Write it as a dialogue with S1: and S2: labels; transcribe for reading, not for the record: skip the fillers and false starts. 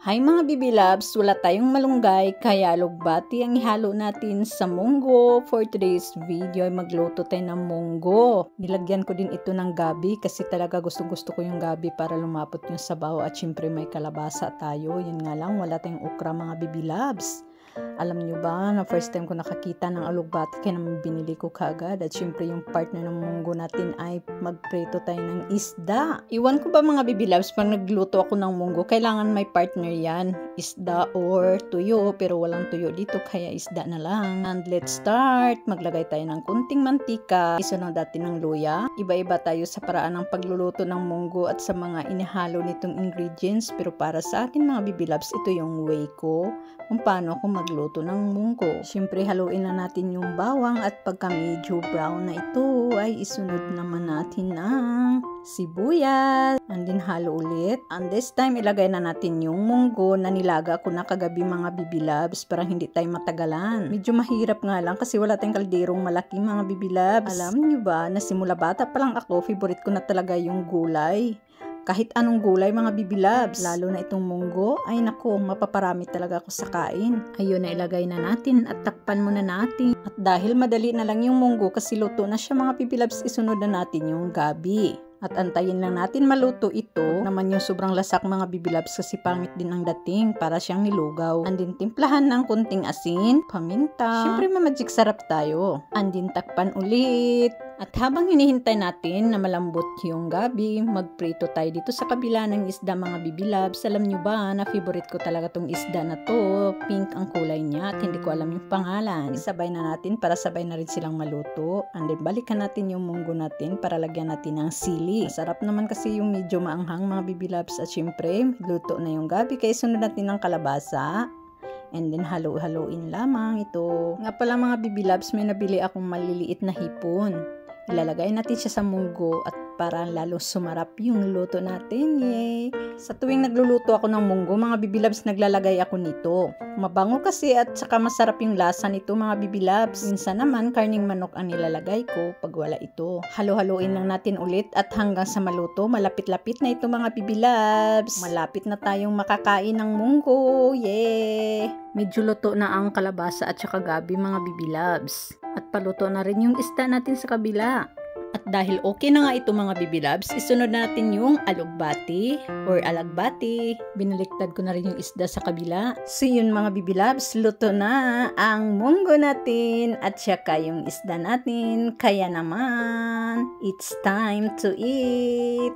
S1: Hi mga Bibi Loves, wala tayong malunggay kaya lugbati ang ihalo natin sa munggo. For today's video ay magluto tayo ng munggo. Nilagyan ko din ito ng gabi kasi talaga gusto ko yung gabi para lumapot yung sabaw at syempre may kalabasa tayo. Yun nga lang, wala tayong okra mga Bibi Loves. Alam nyo ba na first time ko nakakita ng alugbati kaya naman binili ko kaagad. At syempre yung partner ng munggo natin ay magprito tayo ng isda. Iwan ko ba mga Bibi Loves, pag nagluto ako ng munggo, kailangan may partner yan. Isda or tuyo, pero walang tuyo dito kaya isda na lang. And let's start. Maglagay tayo ng kunting mantika. Isunod natin ng luya. Iba-iba tayo sa paraan ng pagluluto ng munggo at sa mga inihalo nitong ingredients. Pero para sa akin mga Bibi Loves, ito yung way ko kung paano ako magluto ng munggo. Siyempre, haluin na natin yung bawang at pagka medyo brown na ito, ay isunod naman natin ang sibuyas. And then, halo ulit. And this time, ilagay na natin yung munggo na nilaga ko na kagabi mga Bibi Loves para hindi tayo matagalan. Medyo mahirap nga lang kasi wala tayong kalderong malaki mga Bibi Loves. Alam nyo ba, na simula bata pa lang ako, favorite ko na talaga yung gulay. Kahit anong gulay mga Bibi Loves, lalo na itong munggo, ay naku, mapaparami talaga ako sa kain. Ayun na ilagay na natin at takpan muna natin. At dahil madali na lang yung munggo kasi luto na siya mga Bibi Loves, isunod na natin yung gabi. At antayin lang natin maluto ito. Naman yung sobrang lasak mga Bibi Loves kasi pangit din ang dating para siyang nilugaw. And then timplahan ng kunting asin, paminta. Siyempre magic sarap tayo. And then takpan ulit. At habang hinihintay natin na malambot yung gabi, magprito tayo dito sa kabila ng isda mga Bibi Loves. Alam nyo ba na favorite ko talaga tong isda na to? Pink ang kulay niya at hindi ko alam yung pangalan. Sabay na natin para sabay na rin silang maluto. And then balikan natin yung munggo natin para lagyan natin ng sili. Masarap naman kasi yung medyo maanghang mga Bibi Loves. At syempre, luto na yung gabi kaya sunod natin ng kalabasa. And then halo-haloin lamang ito. Nga pala mga Bibi Loves, may nabili akong maliliit na hipon. Ilalagay natin siya sa munggo at para lalo sumarap yung luto natin. Yay! Sa tuwing nagluluto ako ng munggo, mga Bibi Loves, naglalagay ako nito. Mabango kasi at saka masarap yung lasa nito mga Bibi Loves. Minsan naman, karning manok ang nilalagay ko pag wala ito. Halo-haloin lang natin ulit at hanggang sa maluto, malapit-lapit na ito mga Bibi Loves. Malapit na tayong makakain ng munggo. Yay! Medyo luto na ang kalabasa at saka gabi mga Bibi Loves. At paluto na rin yung isda natin sa kabila. At dahil okay na nga ito mga Bibi Loves, isunod natin yung alugbati or alagbati. Binaliktad ko na rin yung isda sa kabila. So yun mga Bibi Loves, luto na ang munggo natin at saka yung isda natin. Kaya naman, it's time to eat!